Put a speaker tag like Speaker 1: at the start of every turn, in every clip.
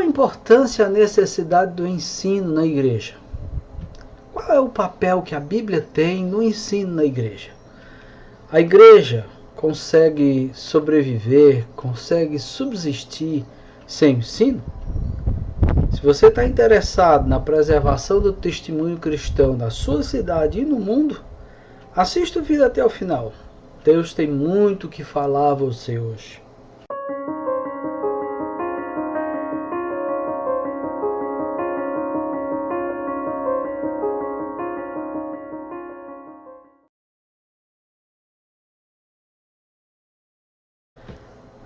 Speaker 1: importância e a necessidade do ensino na igreja? Qual é o papel que a Bíblia tem no ensino na igreja? A igreja consegue sobreviver, consegue subsistir sem ensino? Se você está interessado na preservação do testemunho cristão na sua cidade e no mundo, assista o vídeo até o final. Deus tem muito o que falar a você hoje.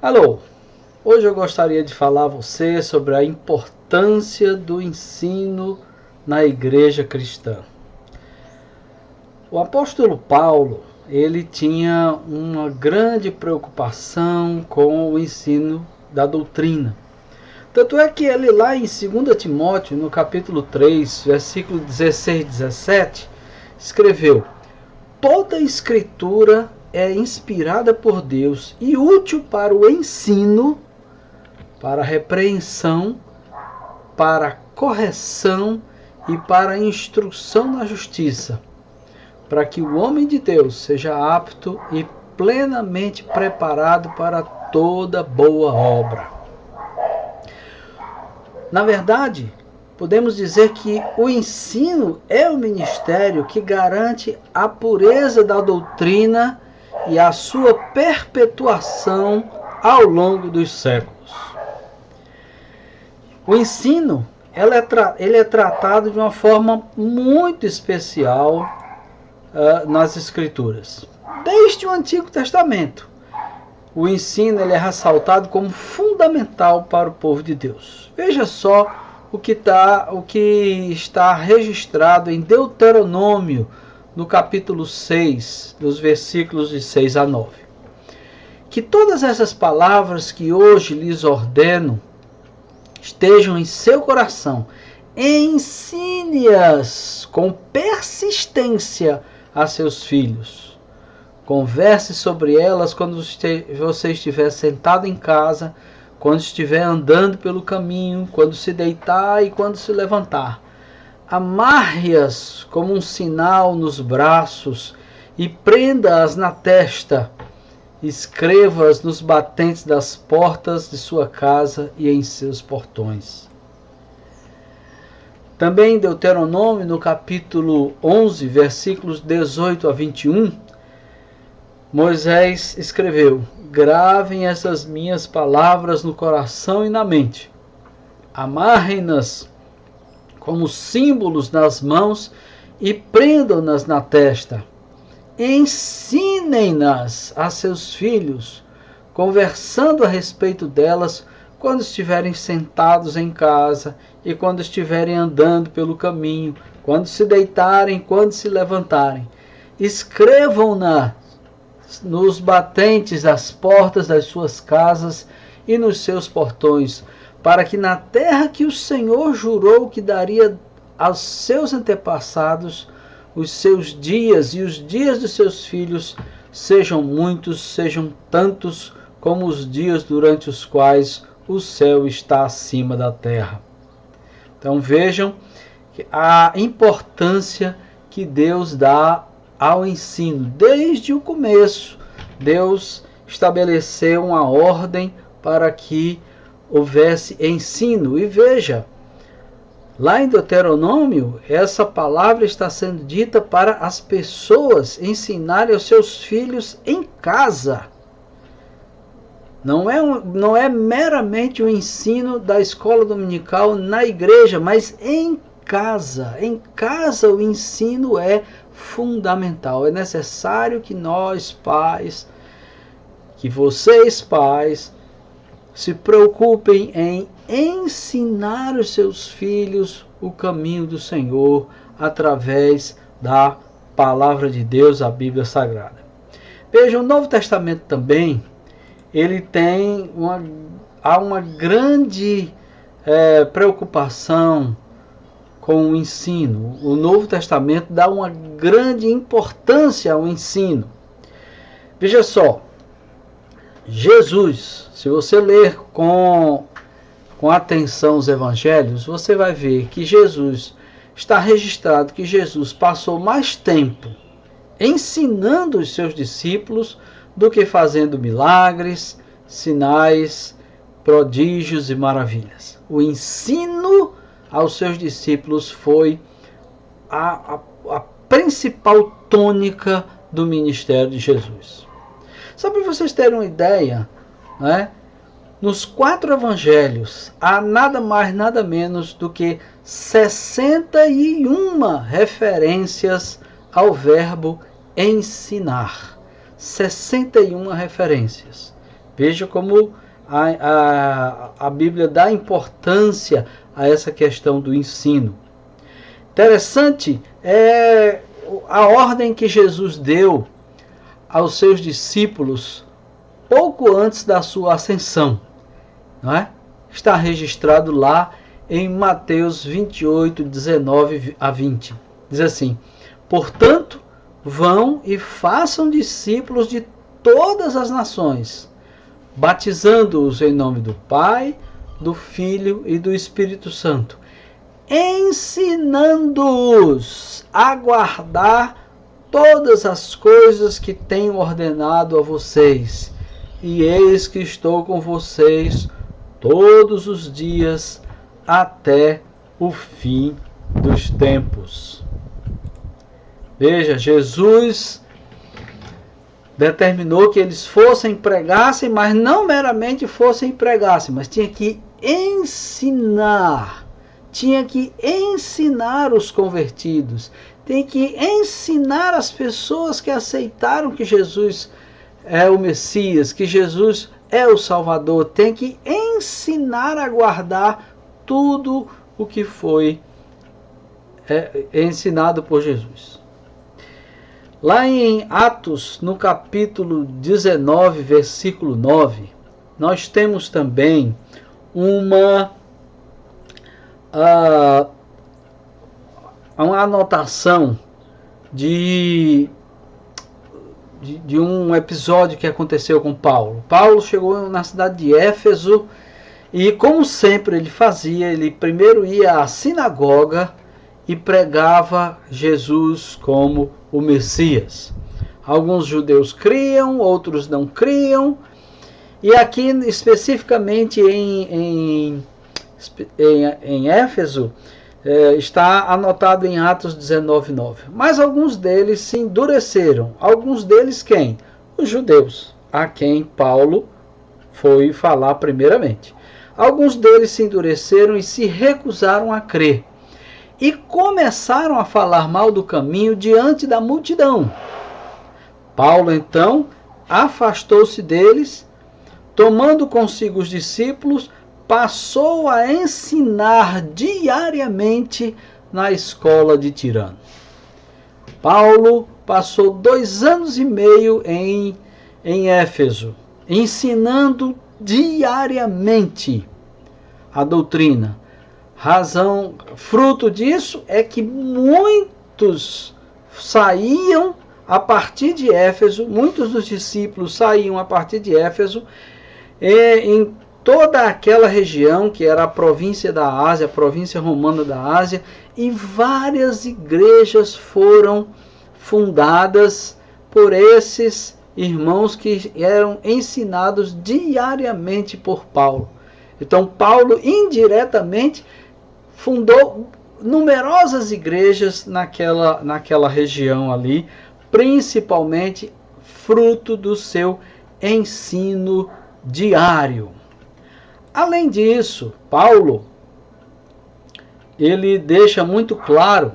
Speaker 1: Alô, hoje eu gostaria de falar a você sobre a importância do ensino na igreja cristã. O apóstolo Paulo, ele tinha uma grande preocupação com o ensino da doutrina. Tanto é que ele lá em 2 Timóteo, no capítulo 3, versículo 16 e 17, escreveu: toda a escritura é inspirada por Deus e útil para o ensino, para a repreensão, para a correção e para a instrução na justiça, para que o homem de Deus seja apto e plenamente preparado para toda boa obra. Na verdade, podemos dizer que o ensino é o ministério que garante a pureza da doutrina e a sua perpetuação ao longo dos séculos. O ensino ele é tratado de uma forma muito especial nas Escrituras. Desde o Antigo Testamento, o ensino ele é ressaltado como fundamental para o povo de Deus. Veja só o que está registrado em Deuteronômio, no capítulo 6, dos versículos de 6 a 9. Que todas essas palavras que hoje lhes ordeno estejam em seu coração, ensine-as com persistência a seus filhos. Converse sobre elas quando você estiver sentado em casa, quando estiver andando pelo caminho, quando se deitar e quando se levantar. Amarre-as como um sinal nos braços e prenda-as na testa. Escreva-as nos batentes das portas de sua casa e em seus portões. Também em Deuteronômio, no capítulo 11, versículos 18 a 21, Moisés escreveu: gravem essas minhas palavras no coração e na mente. Amarrem-nas como símbolos nas mãos e prendam-nas na testa. Ensinem-nas a seus filhos, conversando a respeito delas quando estiverem sentados em casa e quando estiverem andando pelo caminho, quando se deitarem, quando se levantarem. Escrevam-na nos batentes das portas das suas casas e nos seus portões, para que na terra que o Senhor jurou que daria aos seus antepassados, os seus dias e os dias de seus filhos sejam muitos, sejam tantos como os dias durante os quais o céu está acima da terra. Então vejam a importância que Deus dá ao ensino. Desde o começo, Deus estabeleceu uma ordem para que houvesse ensino. E veja, lá em Deuteronômio, essa palavra está sendo dita para as pessoas ensinarem aos seus filhos em casa. Não é meramente o ensino da escola dominical na igreja, mas em casa. Em casa o ensino é fundamental. É necessário que nós, pais, que vocês, pais, se preocupem em ensinar os seus filhos o caminho do Senhor através da palavra de Deus, a Bíblia Sagrada. Veja, o Novo Testamento também, ele tem uma grande preocupação com o ensino. O Novo Testamento dá uma grande importância ao ensino. Veja só, Jesus, se você ler com com atenção os evangelhos, você vai ver que Jesus, está registrado que Jesus passou mais tempo ensinando os seus discípulos do que fazendo milagres, sinais, prodígios e maravilhas. O ensino aos seus discípulos foi a principal tônica do ministério de Jesus. Só para vocês terem uma ideia, né? Nos 4 evangelhos há nada mais, nada menos do que 61 referências ao verbo ensinar. 61 referências. Veja como a Bíblia dá importância a essa questão do ensino. Interessante é a ordem que Jesus deu aos seus discípulos pouco antes da sua ascensão. Não é? Está registrado lá em Mateus 28, 19 a 20. Diz assim: portanto, vão e façam discípulos de todas as nações, batizando-os em nome do Pai, do Filho e do Espírito Santo, ensinando-os a guardar todas as coisas que tenho ordenado a vocês. E eis que estou com vocês todos os dias até o fim dos tempos. Veja, Jesus determinou que eles fossem pregassem, mas não meramente fossem pregassem, mas tinha que ensinar. Tinha que ensinar os convertidos. Tem que ensinar as pessoas que aceitaram que Jesus é o Messias, que Jesus é o Salvador. Tem que ensinar a guardar tudo o que foi ensinado por Jesus. Lá em Atos, no capítulo 19, versículo 9, nós temos também uma anotação de um episódio que aconteceu com Paulo. Paulo chegou na cidade de Éfeso e, como sempre ele fazia, ele primeiro ia à sinagoga e pregava Jesus como o Messias. Alguns judeus criam, outros não criam. E aqui especificamente em Éfeso, está anotado em Atos 19:9. Mas alguns deles se endureceram. Alguns deles quem? Os judeus, a quem Paulo foi falar primeiramente. Alguns deles se endureceram e se recusaram a crer. E começaram a falar mal do caminho diante da multidão. Paulo, então, afastou-se deles, tomando consigo os discípulos, passou a ensinar diariamente na escola de Tirano. Paulo passou 2 anos e meio em Éfeso, ensinando diariamente a doutrina. Fruto disso é que muitos saíam a partir de Éfeso, muitos dos discípulos saíam a partir de Éfeso, em toda aquela região que era a província da Ásia, a província romana da Ásia, e várias igrejas foram fundadas por esses irmãos que eram ensinados diariamente por Paulo. Então Paulo indiretamente fundou numerosas igrejas naquela região ali, principalmente fruto do seu ensino diário. Além disso, Paulo, ele deixa muito claro,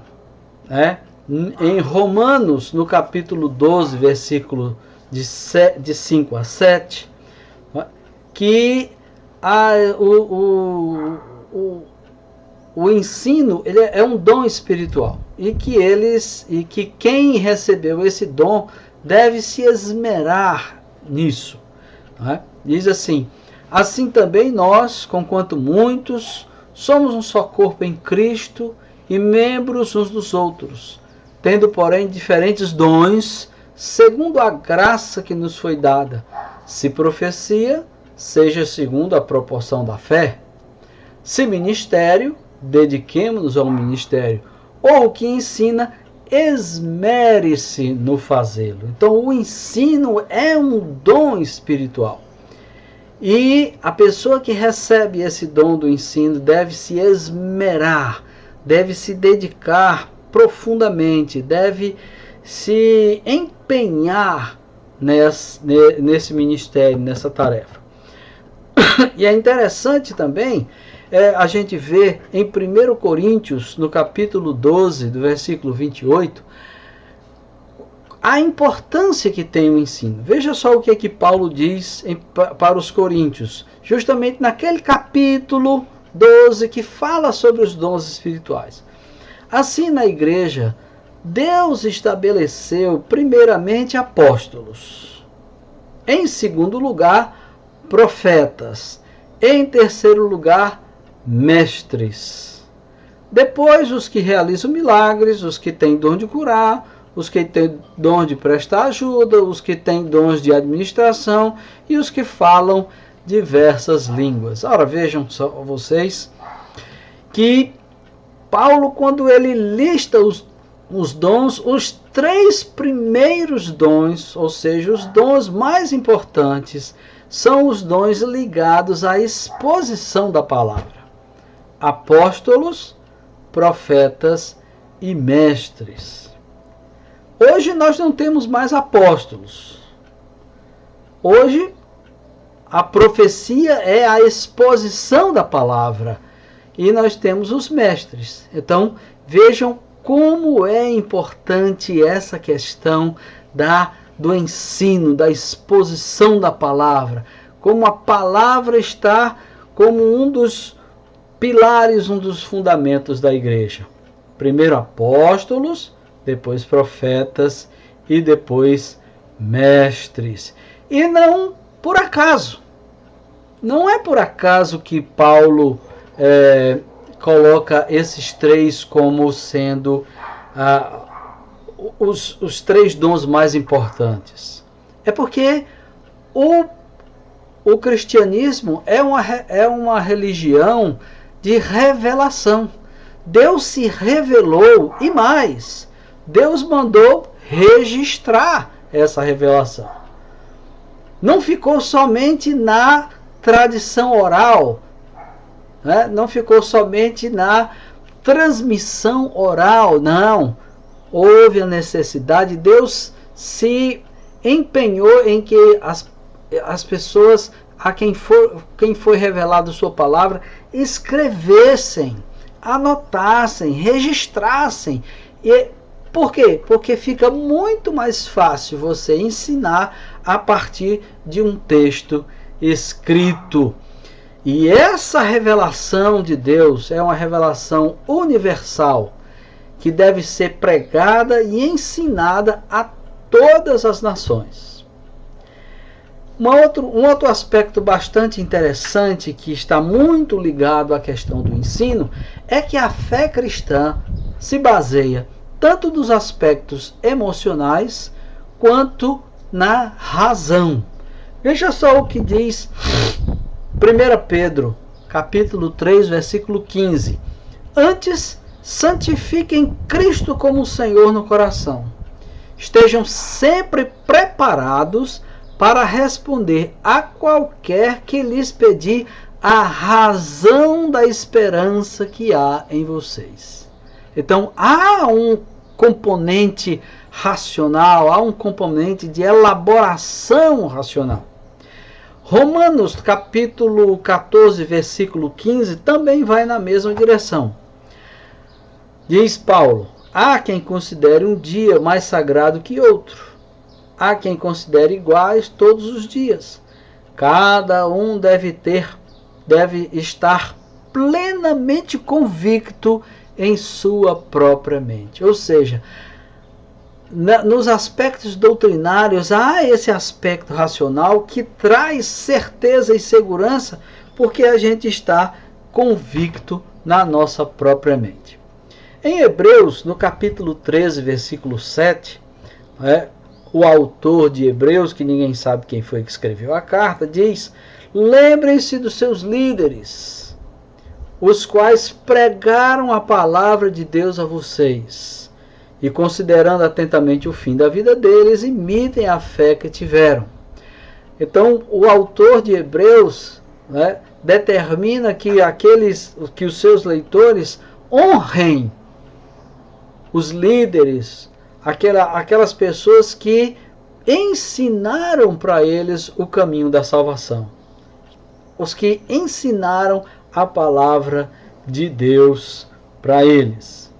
Speaker 1: em Romanos, no capítulo 12, versículo de 5 a 7, que o ensino ele é um dom espiritual e que quem recebeu esse dom deve se esmerar nisso. Diz assim: assim também nós, conquanto muitos, somos um só corpo em Cristo e membros uns dos outros, tendo, porém, diferentes dons, segundo a graça que nos foi dada. Se profecia, seja segundo a proporção da fé. Se ministério, dediquemo-nos ao ministério. Ou o que ensina, esmere-se no fazê-lo. Então, o ensino é um dom espiritual. E a pessoa que recebe esse dom do ensino deve se esmerar, deve se dedicar profundamente, deve se empenhar nesse ministério, nessa tarefa. E é interessante também a gente ver em 1 Coríntios, no capítulo 12, do versículo 28, a importância que tem o ensino. Veja só o que Paulo diz para os coríntios, justamente naquele capítulo 12 que fala sobre os dons espirituais. Assim, na igreja, Deus estabeleceu primeiramente apóstolos, em segundo lugar, profetas, em terceiro lugar, mestres. Depois, os que realizam milagres, os que têm dom de curar, os que têm dom de prestar ajuda, os que têm dons de administração e os que falam diversas línguas. Ora, vejam só vocês que Paulo, quando ele lista os dons, os 3 primeiros dons, ou seja, os dons mais importantes, são os dons ligados à exposição da palavra. Apóstolos, profetas e mestres. Hoje nós não temos mais apóstolos. Hoje a profecia é a exposição da palavra e nós temos os mestres. Então vejam como é importante essa questão do ensino, da exposição da palavra. Como a palavra está como um dos pilares, um dos fundamentos da igreja. Primeiro apóstolos, depois profetas e depois mestres. E não por acaso. Não é por acaso que Paulo coloca esses 3 como sendo os 3 dons mais importantes. É porque o cristianismo é uma religião de revelação. Deus se revelou e mais, Deus mandou registrar essa revelação. Não ficou somente na tradição oral, né? Não ficou somente na transmissão oral, não. Houve a necessidade, Deus se empenhou em que as pessoas a quem foi revelado sua palavra escrevessem, anotassem, registrassem. E por quê? Porque fica muito mais fácil você ensinar a partir de um texto escrito. E essa revelação de Deus é uma revelação universal que deve ser pregada e ensinada a todas as nações. Um outro aspecto bastante interessante que está muito ligado à questão do ensino é que a fé cristã se baseia tanto nos aspectos emocionais quanto na razão. Veja só o que diz 1 Pedro, capítulo 3, versículo 15. Antes, santifiquem Cristo como Senhor no coração. Estejam sempre preparados para responder a qualquer que lhes pedir a razão da esperança que há em vocês. Então, há um componente racional, há um componente de elaboração racional. Romanos, capítulo 14, versículo 15, também vai na mesma direção. Diz Paulo: há quem considere um dia mais sagrado que outro. Há quem considere iguais todos os dias. Cada um deve estar plenamente convicto em sua própria mente. Ou seja, nos aspectos doutrinários há esse aspecto racional que traz certeza e segurança porque a gente está convicto na nossa própria mente. Em Hebreus, no capítulo 13, versículo 7, o autor de Hebreus, que ninguém sabe quem foi que escreveu a carta, diz: lembrem-se dos seus líderes, os quais pregaram a palavra de Deus a vocês, e considerando atentamente o fim da vida deles, imitem a fé que tiveram. Então, o autor de Hebreus, né, determina que os seus leitores honrem os líderes, aquelas pessoas que ensinaram para eles o caminho da salvação, os que ensinaram a palavra de Deus para eles.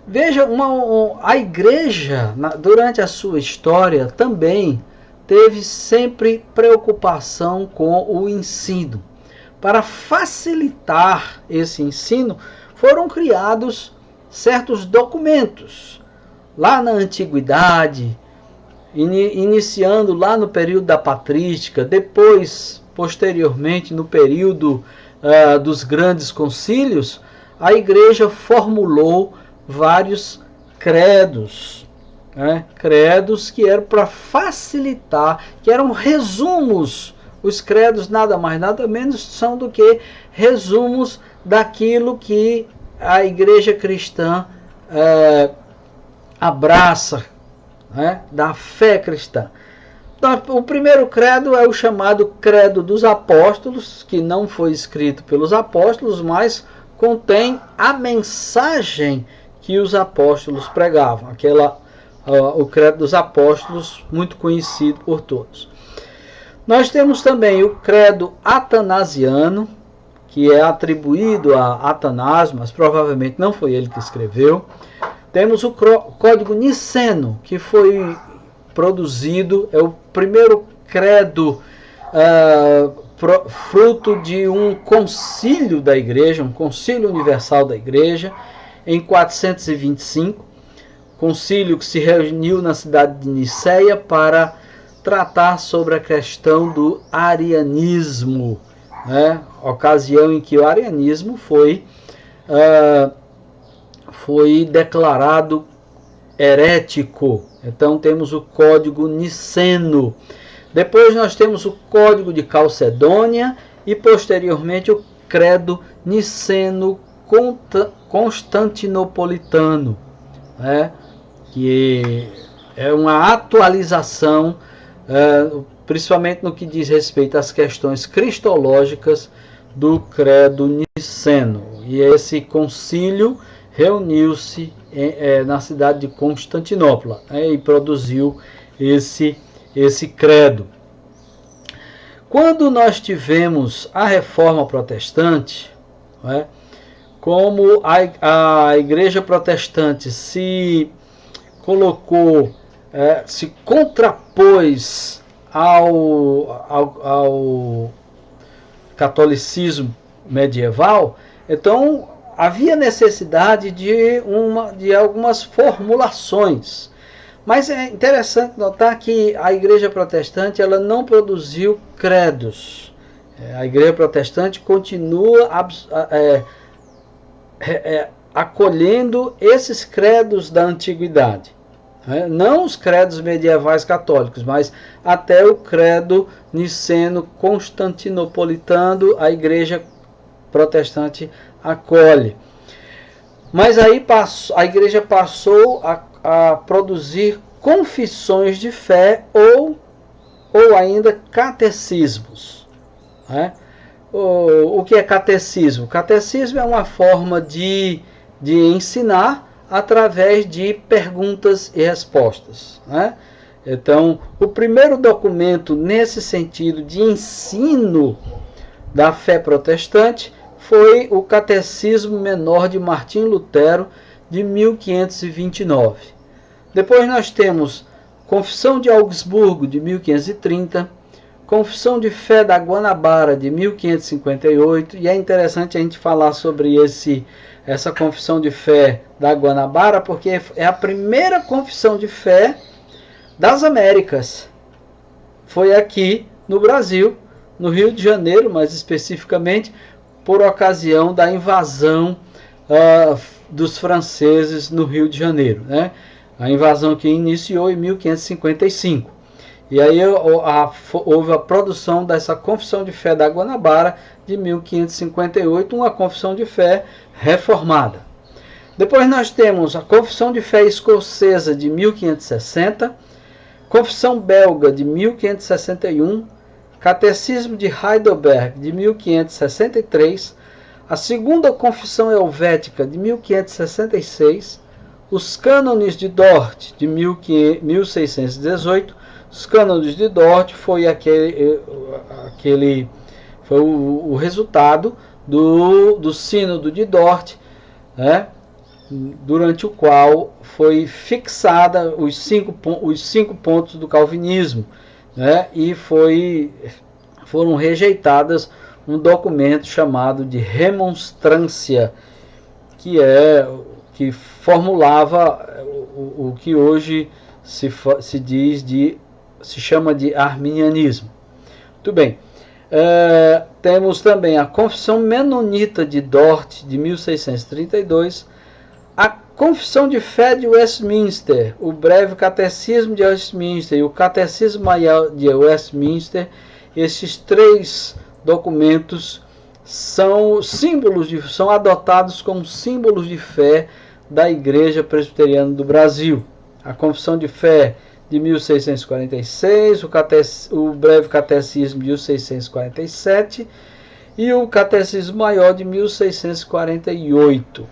Speaker 1: Veja, a igreja, durante a sua história, também teve sempre preocupação com o ensino. Para facilitar esse ensino, foram criados certos documentos. Lá na antiguidade, iniciando lá no período da patrística, depois, posteriormente, no período dos grandes concílios, a igreja formulou vários credos. Credos que eram para facilitar, que eram resumos. Os credos nada mais, nada menos são do que resumos daquilo que a igreja cristã abraça, da fé cristã. Então, o primeiro credo é o chamado Credo dos Apóstolos, que não foi escrito pelos apóstolos, mas contém a mensagem que os apóstolos pregavam, o Credo dos Apóstolos, muito conhecido por todos. Nós temos também o Credo Atanasiano, que é atribuído a Atanásio, mas provavelmente não foi ele que escreveu. Temos o Código Niceno, que foi produzido, é o primeiro credo fruto de um concílio da igreja, um concílio universal da igreja, em 425, concílio que se reuniu na cidade de Niceia para tratar sobre a questão do arianismo, ocasião em que o arianismo foi declarado herético. Então temos o Código Niceno. Depois nós temos o Código de Calcedônia e posteriormente o Credo Niceno Constantinopolitano, que é uma atualização, principalmente no que diz respeito às questões cristológicas do Credo Niceno. E esse concílio reuniu-se na cidade de Constantinopla, e produziu esse credo. Quando nós tivemos a Reforma Protestante, como a Igreja Protestante se colocou, se contrapôs ao catolicismo medieval, então havia necessidade de algumas formulações. Mas é interessante notar que a Igreja Protestante ela não produziu credos. A Igreja Protestante continua acolhendo esses credos da antiguidade. Não os credos medievais católicos, mas até o credo niceno constantinopolitano a Igreja Protestante acolhe. Mas aí a igreja passou a produzir confissões de fé ou ainda catecismos. O que é catecismo? Catecismo é uma forma de ensinar através de perguntas e respostas. Então, o primeiro documento nesse sentido de ensino da fé protestante foi o Catecismo Menor de Martim Lutero, de 1529. Depois nós temos Confissão de Augsburgo, de 1530, Confissão de Fé da Guanabara, de 1558, e é interessante a gente falar sobre essa Confissão de Fé da Guanabara, porque é a primeira confissão de fé das Américas. Foi aqui no Brasil, no Rio de Janeiro, mais especificamente, por ocasião da invasão dos franceses no Rio de Janeiro. A invasão que iniciou em 1555. E aí houve a produção dessa Confissão de Fé da Guanabara de 1558, uma confissão de fé reformada. Depois nós temos a Confissão de Fé Escocesa de 1560, Confissão Belga de 1561, Catecismo de Heidelberg de 1563, a Segunda Confissão Helvética de 1566, os Cânones de Dort de 1618. Os Cânones de Dort foi o resultado do Sínodo de Dort, né, durante o qual foi fixada os cinco pontos do calvinismo, né, e foram rejeitadas um documento chamado de Remonstrância, que formulava o que hoje se chama de arminianismo. Muito bem. Temos também a Confissão Menonita de Dort, de 1632, a Confissão de Fé de Westminster, o Breve Catecismo de Westminster e o Catecismo Maior de Westminster. Esses três documentos são adotados como símbolos de fé da Igreja Presbiteriana do Brasil. A Confissão de Fé de 1646, o Breve Catecismo de 1647 e o Catecismo Maior de 1648.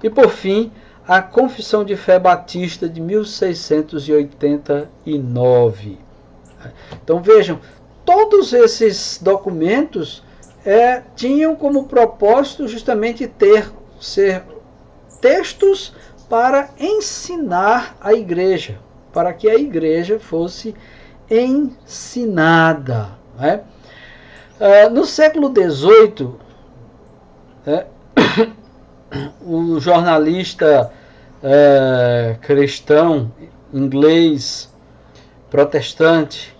Speaker 1: E por fim, a Confissão de Fé Batista de 1689. Então vejam, todos esses documentos tinham como propósito justamente ser textos para ensinar a igreja, para que a igreja fosse ensinada, né? No século XVIII, o jornalista cristão inglês protestante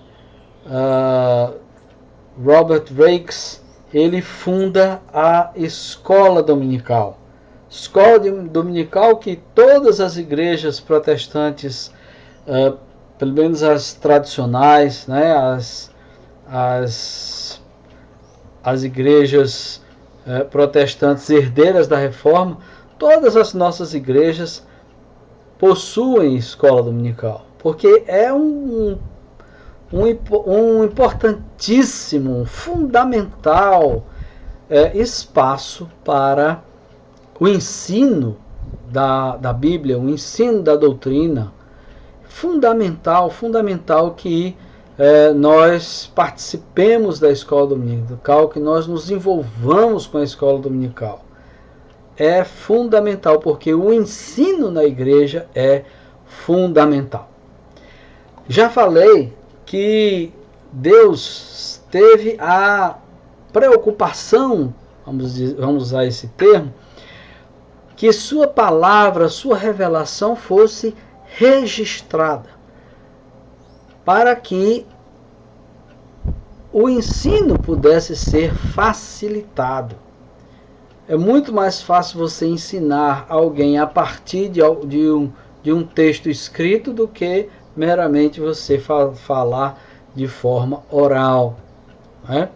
Speaker 1: Robert Raikes, ele funda a escola dominical. Escola dominical que todas as igrejas protestantes, pelo menos as tradicionais, né, as igrejas protestantes herdeiras da Reforma, todas as nossas igrejas possuem escola dominical, porque é um importantíssimo, fundamental espaço para o ensino da Bíblia, o ensino da doutrina. Fundamental que nós participemos da escola dominical, que nós nos envolvamos com a escola dominical. É fundamental, porque o ensino na igreja é fundamental. Já falei que Deus teve a preocupação, vamos usar esse termo, que sua palavra, sua revelação fosse registrada, para que o ensino pudesse ser facilitado. É muito mais fácil você ensinar alguém a partir de um texto escrito do que meramente você falar de forma oral, né?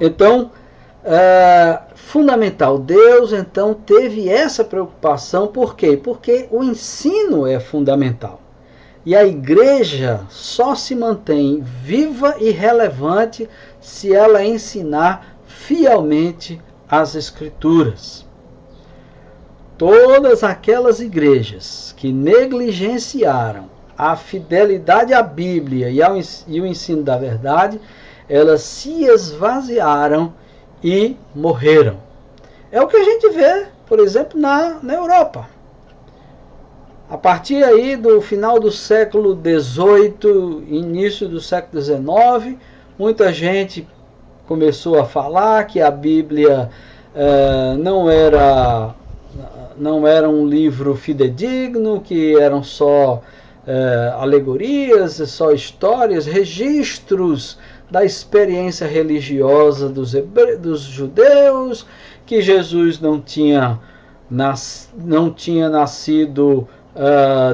Speaker 1: Então, fundamental. Deus, então, teve essa preocupação. Por quê? Porque o ensino é fundamental. E a igreja só se mantém viva e relevante se ela ensinar fielmente as Escrituras. Todas aquelas igrejas que negligenciaram a fidelidade à Bíblia e o ensino da verdade, elas se esvaziaram e morreram. É o que a gente vê, por exemplo, na Europa. A partir aí do final do século XVIII, início do século XIX, muita gente começou a falar que a Bíblia não era um livro fidedigno, que eram só alegorias, só histórias, registros da experiência religiosa dos judeus, que Jesus não tinha nascido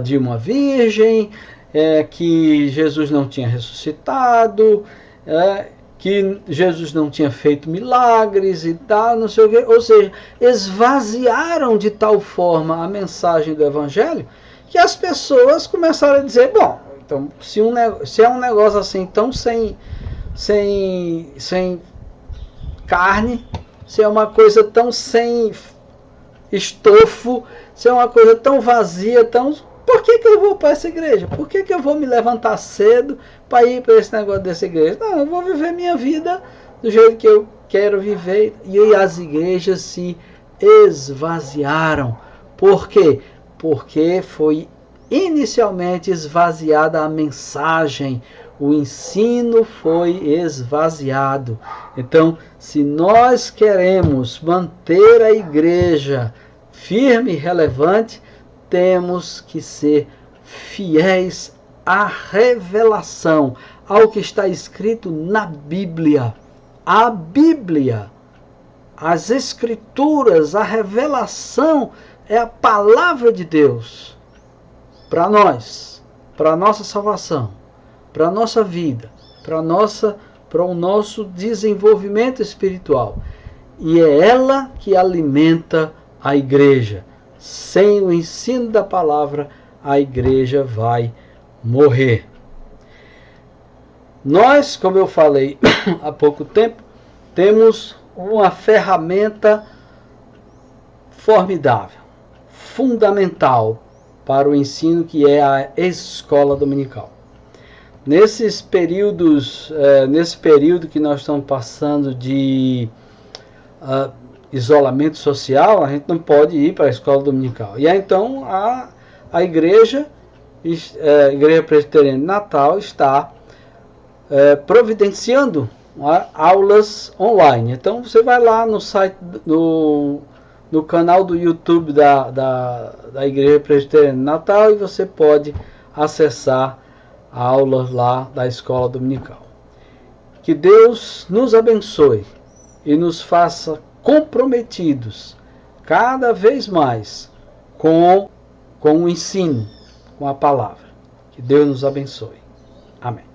Speaker 1: de uma virgem, que Jesus não tinha ressuscitado, que Jesus não tinha feito milagres e tal, não sei o quê. Ou seja, esvaziaram de tal forma a mensagem do Evangelho que as pessoas começaram a dizer, bom, então se é um negócio assim tão sem carne, se é uma coisa tão sem estofo, se é uma coisa tão vazia, por que eu vou para essa igreja? Por que eu vou me levantar cedo para ir para esse negócio dessa igreja? Não, eu vou viver minha vida do jeito que eu quero viver. E as igrejas se esvaziaram. Por quê? Porque foi inicialmente esvaziada a mensagem, o ensino foi esvaziado. Então, se nós queremos manter a igreja firme e relevante, temos que ser fiéis à revelação, ao que está escrito na Bíblia. A Bíblia, as Escrituras, a revelação é a palavra de Deus para nós, para a nossa salvação, para a nossa vida, para o nosso desenvolvimento espiritual. E é ela que alimenta a igreja. Sem o ensino da palavra, a igreja vai morrer. Nós, como eu falei há pouco tempo, temos uma ferramenta formidável, fundamental para o ensino, que é a escola dominical. Nesse período que nós estamos passando de isolamento social, a gente não pode ir para a escola dominical. E aí, então a Igreja Presbiteriana de Natal está providenciando aulas online. Então você vai lá no site, no canal do YouTube da Igreja Presbiteriana de Natal, e você pode acessar aulas lá da escola dominical. Que Deus nos abençoe e nos faça comprometidos cada vez mais com o ensino, com a palavra. Que Deus nos abençoe. Amém.